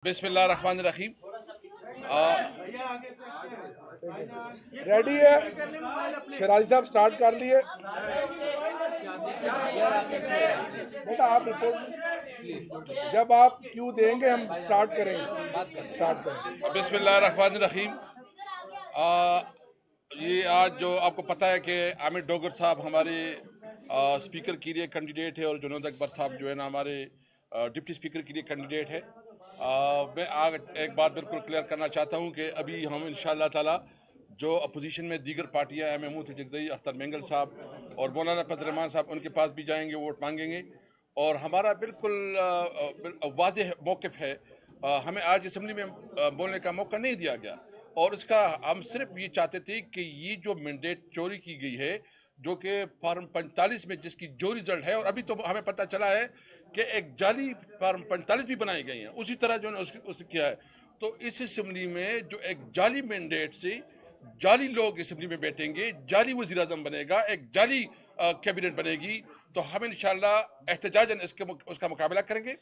बिस्मिल्लाहिर्रहमानिर्रहीम। रेडी है? शराजी साहब स्टार्ट कर लिए। बेटा आप रिपोर्ट जब आप क्यों देंगे हम स्टार्ट करेंगे। बिस्मिल्लाहिर्रहमानिर्रहीम। ये आज जो आपको पता है कि आमिर डोगर साहब हमारे स्पीकर के लिए कैंडिडेट है और जुनैद अकबर साहब जो है ना हमारे डिप्टी स्पीकर के लिए कैंडिडेट है। मैं आज एक बात बिल्कुल क्लियर करना चाहता हूँ कि अभी हम इंशाअल्लाह ताला जो अपोजिशन में दीगर पार्टियाँ हैं, महमूद जगदई, अख्तर मेंगल साहब और मौलाना फजल साहब, उनके पास भी जाएंगे, वोट मांगेंगे। और हमारा बिल्कुल वाज़ेह मौक़िफ़ है। हमें आज असम्बली में बोलने का मौका नहीं दिया गया और इसका हम सिर्फ ये चाहते थे कि ये जो मैंडेट चोरी की गई है, जो कि फार्म 45 में जिसकी जो रिजल्ट है, और अभी तो हमें पता चला है कि एक जाली फार्म 45 भी बनाई गई हैं, उसी तरह जो है उसने किया है। तो इस असम्बली में जो एक जाली मैंडेट से जाली लोग असम्बली में बैठेंगे, जाली वज़ीर आज़म बनेगा, एक जाली कैबिनेट बनेगी, तो हम इंशाअल्लाह एहतजाजन उसका मुकाबला करेंगे।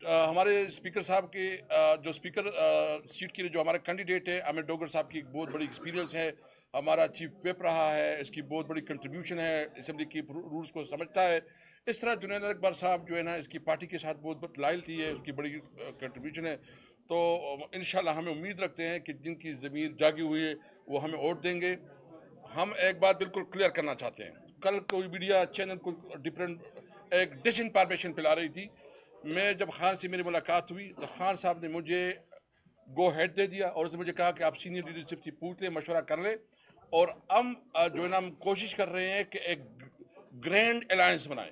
हमारे स्पीकर साहब के जो स्पीकर सीट के लिए जो हमारा कैंडिडेट है, आमिर डोगर साहब की एक बहुत बड़ी एक्सपीरियंस है, हमारा चीफ व्हिप रहा है, इसकी बहुत बड़ी कंट्रीब्यूशन है, असम्बली की रूल्स को समझता है। इस तरह जुनैद अकबर साहब जो है ना, इसकी पार्टी के साथ बहुत लॉयल्टी है, उसकी बड़ी कंट्रीब्यूशन है। तो इंशाल्लाह हमें उम्मीद रखते हैं कि जिनकी ज़मीर जागी हुई है वो हमें वोट देंगे। हम एक बात बिल्कुल क्लियर करना चाहते हैं, कल कोई मीडिया चैनल कोई डिफरेंट एक डिस इन्फॉर्मेशन फैला रही थी। मैं जब खान से मेरी मुलाकात हुई तो खान साहब ने मुझे गो हेड दे दिया और उसने मुझे कहा कि आप सीनियर लीडरशिप से पूछ लें, मशवरा कर लें, और हम जो है ना हम कोशिश कर रहे हैं कि एक ग्रैंड अलायंस बनाएं।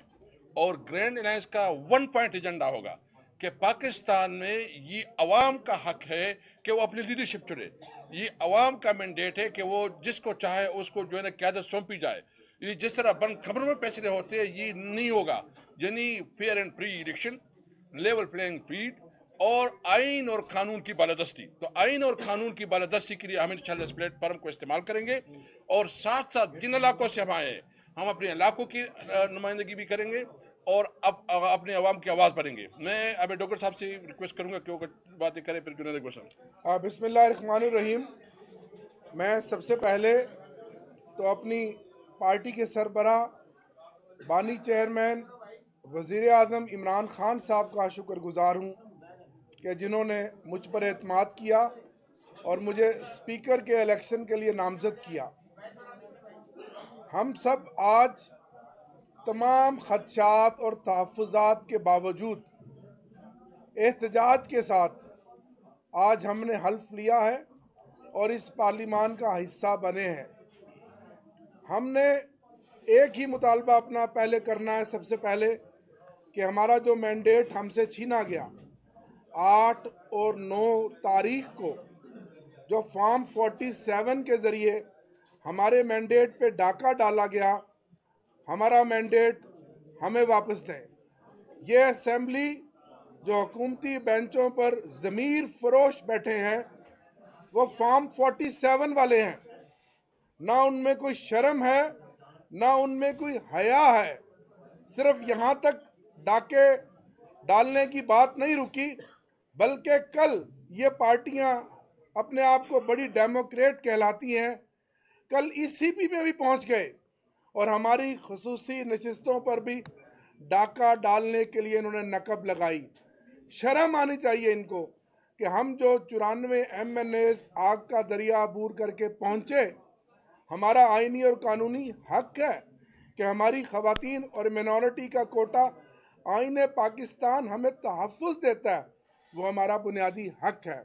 और ग्रैंड अलायंस का वन पॉइंट एजेंडा होगा कि पाकिस्तान में ये अवाम का हक है कि वो अपनी लीडरशिप चुने। ये अवाम का मैंडेट है कि वो जिसको चाहे उसको जो है ना क़यादत सौंपी जाए। ये जिस तरह बंद खबरों में फैसले होते हैं, ये नहीं होगा। यानी fair and free election, level playing field और आइन और कानून की बालादस्ती। तो आइन और कानून की बालादस्ती के लिए हम इंशाअल्लाह इस प्लेटफॉर्म को इस्तेमाल करेंगे। और साथ साथ जिन इलाकों से हम आए हैं, हम अपने इलाकों की नुमाइंदगी भी करेंगे और अब अपने अवाम की आवाज़ बढ़ेंगे। मैं अभी डॉक्टर साहब से रिक्वेस्ट करूंगा कि वो बातें करें, फिर जुनैद अकबर साहब। बिस्मिल्लाहिर्रहमानिर्रहीम। मैं सबसे पहले तो अपनी पार्टी के सरबराह बानी चेयरमैन वज़ीर आज़म इमरान खान साहब का शुक्रगुजार हूँ कि जिन्होंने मुझ पर एतमाद किया और मुझे स्पीकर के इलेक्शन के लिए नामज़द किया। हम सब आज तमाम खदशात और तहफ़्फ़ुज़ात के बावजूद एहतजाज के साथ आज हमने हल्फ लिया है और इस पार्लिमान का हिस्सा बने हैं। हमने एक ही मुतालबा अपना पहले करना है, सबसे पहले कि हमारा जो मैंडेट हमसे छीना गया 8 और 9 तारीख को, जो फॉर्म 47 के ज़रिए हमारे मैंडेट पे डाका डाला गया, हमारा मैंडेट हमें वापस दें। ये असेंबली जो हुकूमती बेंचों पर ज़मीर फरोश बैठे हैं, वो फॉर्म 47 वाले हैं। ना उनमें कोई शर्म है, ना उनमें कोई हया है। सिर्फ यहाँ तक डाके डालने की बात नहीं रुकी, बल्कि कल ये पार्टियाँ अपने आप को बड़ी डेमोक्रेट कहलाती हैं, कल ईसीपी में भी पहुँच गए और हमारी खुसूसी नशिस्तों पर भी डाका डालने के लिए इन्होंने नकब लगाई। शर्म आनी चाहिए इनको कि हम जो 94 MNAs आग का दरिया अबूर करके पहुँचे, हमारा आईनी और कानूनी हक है कि हमारी ख़वातीन और मिनॉरिटी का कोटा आईन पाकिस्तान हमें तहफ़्फ़ुज़ देता है, वो हमारा बुनियादी हक है।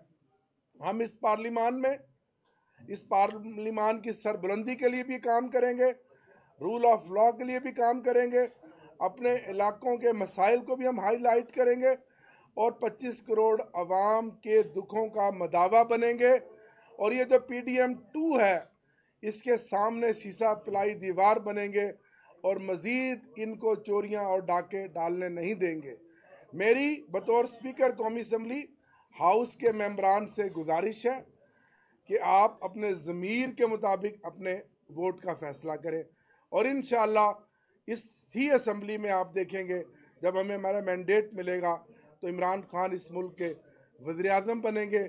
हम इस पार्लिमान की सरबुलंदी के लिए भी काम करेंगे, रूल ऑफ लॉ के लिए भी काम करेंगे, अपने इलाकों के मसाइल को भी हम हाईलाइट करेंगे और 25 करोड़ अवाम के दुखों का मदावा बनेंगे। और ये जो PDM 2 है, इसके सामने शीशा पिलाई दीवार बनेंगे और मज़ीद इनको चोरियां और डाके डालने नहीं देंगे। मेरी बतौर स्पीकर कौमी असम्बली हाउस के मेंबरान से गुजारिश है कि आप अपने ज़मीर के मुताबिक अपने वोट का फ़ैसला करें और इंशाअल्लाह इसी असम्बली में आप देखेंगे जब हमें हमारा मैंडेट मिलेगा तो इमरान खान इस मुल्क के वज़ीर आज़म बनेंगे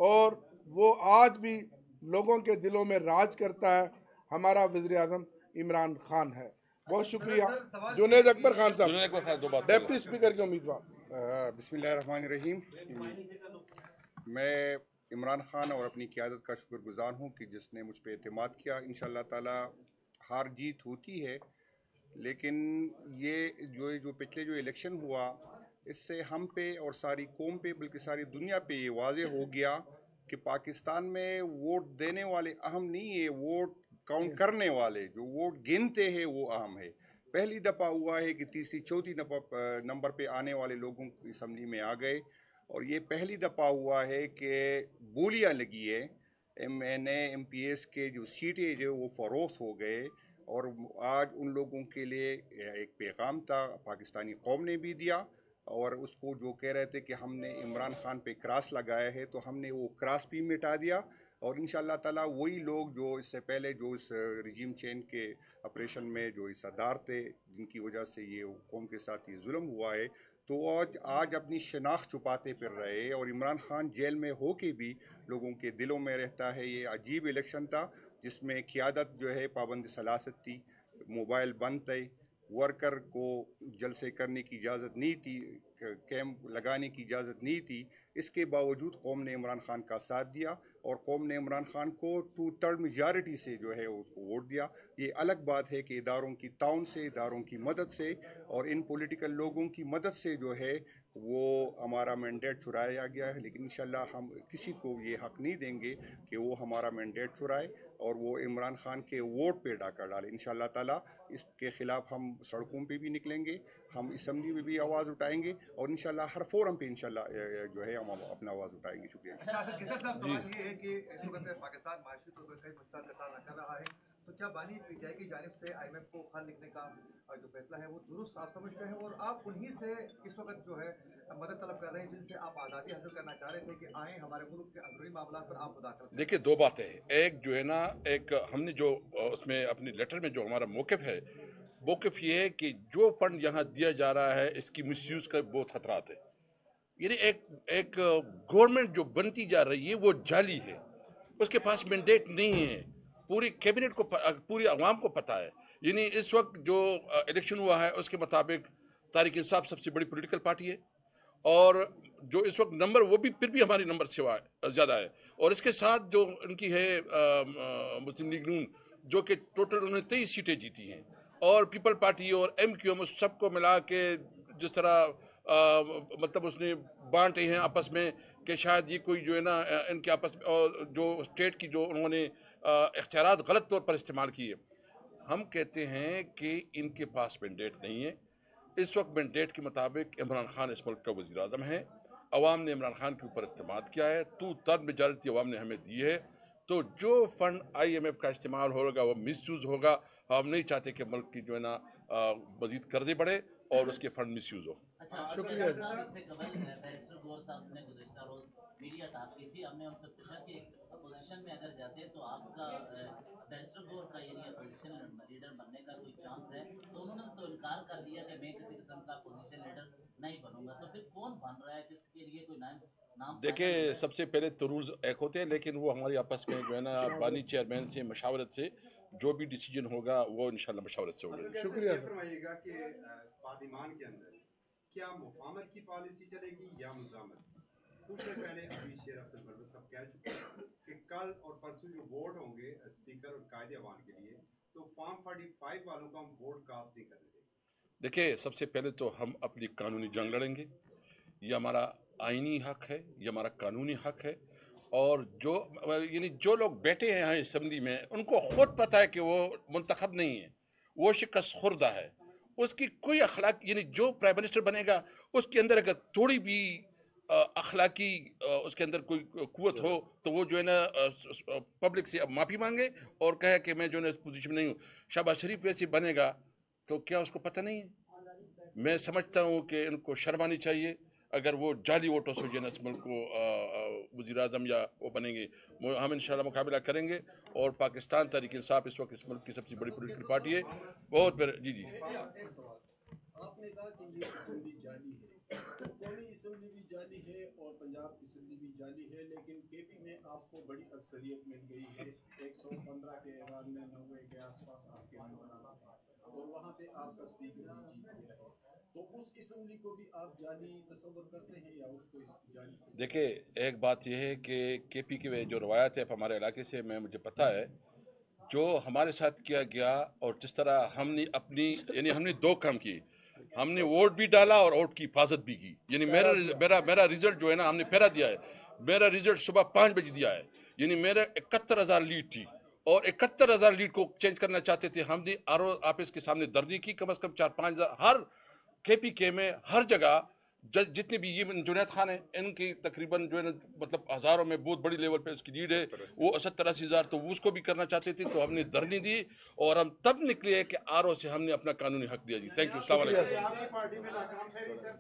और वो आज भी लोगों के दिलों में राज करता है। हमारा वज़ीर आज़म इमरान खान है। बहुत शुक्रिया। जुनैद अकबर खान साहब, जुनैद अकबर खान, दो बात डिप्टी स्पीकर के उम्मीदवार। बिस्मिल्लाहिर्रहमानिर्रहीम। मैं इमरान खान और अपनी क़यादत का शुक्रगुज़ार हूँ कि जिसने मुझ पर एतमाद किया। इंशाअल्लाह ताला हार जीत होती है, लेकिन ये जो पिछले जो इलेक्शन हुआ, इससे हम पे और सारी कौम पे, बल्कि सारी दुनिया पे ये वाज़े हो गया कि पाकिस्तान में वोट देने वाले अहम नहीं है, वोट काउंट करने वाले जो वोट गिनते हैं वो अहम है। पहली दफ़ा हुआ है कि तीसरी चौथी नंबर पे आने वाले लोगों की असम्बली में आ गए, और ये पहली दफ़ा हुआ है कि बोलियाँ लगी है। MNA MPS के जो सीटें जो वो फ़रोख्त हो गए, और आज उन लोगों के लिए एक पैगाम था, पाकिस्तानी कौम ने भी दिया, और उसको जो कह रहे थे कि हमने इमरान खान पे क्रॉस लगाया है, तो हमने वो क्रॉस भी मिटा दिया। और इंशाअल्लाह ताला वही लोग जो इससे पहले जो इस रिजीम चेंज के ऑपरेशन में जो हिस्सेदार थे, जिनकी वजह से ये कौम के साथ ये जुल्म हुआ है, तो आज अपनी शनाख्त छुपाते फिर रहे, और इमरान खान जेल में हो के भी लोगों के दिलों में रहता है। ये अजीब इलेक्शन था जिसमें क़यादत जो है पाबंद सलासत थी, मोबाइल बंद थे, वर्कर को जलसे करने की इजाज़त नहीं थी, कैंप लगाने की इजाज़त नहीं थी। इसके बावजूद कौम ने इमरान खान का साथ दिया, और कौम ने इमरान खान को 2/3 मेजॉरिटी से जो है उसको वोट दिया। ये अलग बात है कि इदारों की ताउन से, इदारों की मदद से, और इन पॉलिटिकल लोगों की मदद से जो है वो हमारा मैंडेट चुराया गया है, लेकिन इंशाल्लाह हम किसी को ये हक़ नहीं देंगे कि वो हमारा मैंडेट चुराए और वो इमरान खान के वोट पे डाका डाले। इंशाल्लाह ताला इसके ख़िलाफ़ हम सड़कों पे भी निकलेंगे, हम असम्बली में भी आवाज़ उठाएंगे, और इंशाल्लाह हर फोरम पे इंशाल्लाह जो है हम अपना आवाज़ उठाएंगे। शुक्रिया। सवाल ये है कि इस वक्त पाकिस्तान माशी तौर पर कई मुश्किलात का सामना कर रहा है, तो क्या बानी पीटीआई की जानिब से IMF को खत लिखने का जो फैसला है वो दुरुस्त आप समझते हैं, और आप उन्हीं से इस वक्त जो है मदद तलब कर रहे हैं जिनसे आप आज़ादी हासिल करना चाह रहे थे कि आएँ हमारे मुल्क के अंदरूनी मामला पर आप मुदाखलत करें? देखिए, दो बातें हैं। एक जो है ना, एक हमने जो उसमें अपनी लेटर में जो हमारा मौक़िफ़ है, मौक़िफ़ ये है कि जो फंड यहाँ दिया जा रहा है इसकी मिसयूज़ का बहुत खतरात है। यानी एक गवर्नमेंट जो बनती जा रही है वो जाली है, उसके पास मैंडेट नहीं है। पूरी कैबिनेट को पूरी अवाम को पता है। यानी इस वक्त जो इलेक्शन हुआ है उसके मुताबिक तारीक इंसाफ सबसे बड़ी पॉलिटिकल पार्टी है, और जो इस वक्त नंबर वो भी फिर भी हमारी नंबर से ज़्यादा है। और इसके साथ जो उनकी है मुस्लिम लीग नून, जो कि टोटल उन्होंने 23 सीटें जीती हैं, और पीपल पार्टी और MQM सबको मिला के जिस तरह मतलब उसने बांटे हैं आपस में कि शायद ये कोई जो है ना इनके आपस में, और जो स्टेट की जो उन्होंने इख्तियारात गलत तौर पर इस्तेमाल किए। हम कहते हैं कि इनके पास मैंडेट नहीं है। इस वक्त मैंडेट के मुताबिक इमरान खान इस मुल्क का वज़ीर आज़म है। अवाम ने इमरान खान के ऊपर इत्तेमाद किया है, 2/3 मेजॉरिटी अवाम ने हमें दी है। तो जो फंड IMF का इस्तेमाल होगा वो मिसयूज़ होगा। हम नहीं चाहते कि मुल्क की जो है ना मज़ीद कर्जे बढ़े और उसके फंड मिसयूज़ हो। शुक्रिया। इससे कबल बैरिस्टर गौर साहब ने गुज़िश्ता रोज़ मीडिया ताक़ की थी। हमने उनसे पूछा कि अपोजिशन में अगर जाते हैं तो आपका बैरिस्टर गौर का यानी अपोजिशन लीडर बनने का कोई चांस है, तो उन्होंने तो इनकार कर दिया कि मैं किसी किस्म का अपोजिशन लीडर नहीं बनूंगा। तो फिर कौन बन रहा है, किसके लिए कोई नाम? देखिए, सबसे पहले तो रूल्स एक होते हैं, लेकिन वो हमारी आपस में जो है ना बानी चेयरमैन से मशावरत से जो भी डिसीजन होगा वो इंशाल्लाह मशावरत से होगा। शुक्रिया। फरमाइएगा कि पार्लियामान के अंदर क्या मुफाहमत की पॉलिसी चलेगी या मुज़ामत? उससे पहले अभी शेर अफजल भरवत साहब कह चुके हैं कि कल और परसों जो वोट होंगे स्पीकर और कायदे अवान के लिए, तो फॉर्म 45 वालों को हम वोट कास्ट नहीं करने देंगे। देखिए, सबसे पहले तो हम अपनी कानूनी जंग लड़ेंगे। ये हमारा आइनी हक है, ये हमारा कानूनी हक है। और यानी जो लोग बैठे हैं यहाँ असम्बली में, उनको खुद पता है कि वो मुंतखब नहीं है, वो शिकस्त खुर्दा है। उसकी कोई अखलाक, यानी जो प्राइम मिनिस्टर बनेगा उसके अंदर अगर थोड़ी भी अखलाकी उसके अंदर कोई कुव्वत हो तो वो जो है ना पब्लिक से अब माफ़ी मांगे और कहे कि मैं जो है ना इस पोजीशन में नहीं हूँ। शहबाज शरीफ वैसे बनेगा तो क्या उसको पता नहीं है? मैं समझता हूँ कि इनको शर्म आनी चाहिए अगर वो जाली वोटों से जो है ना इस मुल्क को वज़ीर आज़म या वो बनेंगे। हम इंशाल्लाह मुकाबला करेंगे, और पाकिस्तान तहरीक इंसाफ इस वक्त इस मुल्क की सबसे बड़ी पॉलिटिकल पार्टी है। बहुत जी। एक सवाल, आपने कहा कि ये असेंबली जाली है, قومی اسمبلی بھی جعلی ہے اور پنجاب اسمبلی بھی جعلی ہے، لیکن کے پی میں آپ کو بڑی اکثریت مل گئی ہے، 115 کے ایوان میں 90 کے آس پاس آپ کے ممبران اور وہاں پہ آپ کا اسپیکر بھی جیت گیا ہے، تو اس اسمبلی کو بھی آپ جعلی تصور کرتے ہیں یا اس کو جعلی؟ دیکھیں ایک بات یہ ہے کہ کے پی کی جو روایت ہے ہمارے علاقے سے مجھے پتہ ہے جو ہمارے ساتھ کیا گیا اور جس طرح ہم نے ہم نے دو کام کیے، ہم نے ووٹ بھی ڈالا اور ووٹ کی حفاظت بھی کی، یعنی میرا رزلٹ جو ہے نا ہم نے پہرا دیا ہے، میرا رزلٹ صبح 5 بجے دیا ہے، یعنی میرا 71,000 لیڈ تھی اور 71,000 لیڈ کو چینج کرنا چاہتے تھے، ہم نے آر او آفس کے سامنے دھرنے کی، کم از کم 4-5 ہزار ہر کے پی کے میں ہر جگہ جتنے بھی یہ جنید خان ہیں ان کی تقریباً جو ہے نا مطلب ہزاروں میں بہت بڑی لیول پہ اس کی لیڈ ہے، وہ 70-80 ہزار، تو اس کو بھی کرنا چاہتے تھے، تو ہم نے دھرنی دی اور ہم تب نکلے کہ آر او سے ہم نے اپنا قانونی حق دیا جی۔ تھینک یو، السلام علیکم۔ آپ کی پارٹی میں ناکام ٹھہری سر؟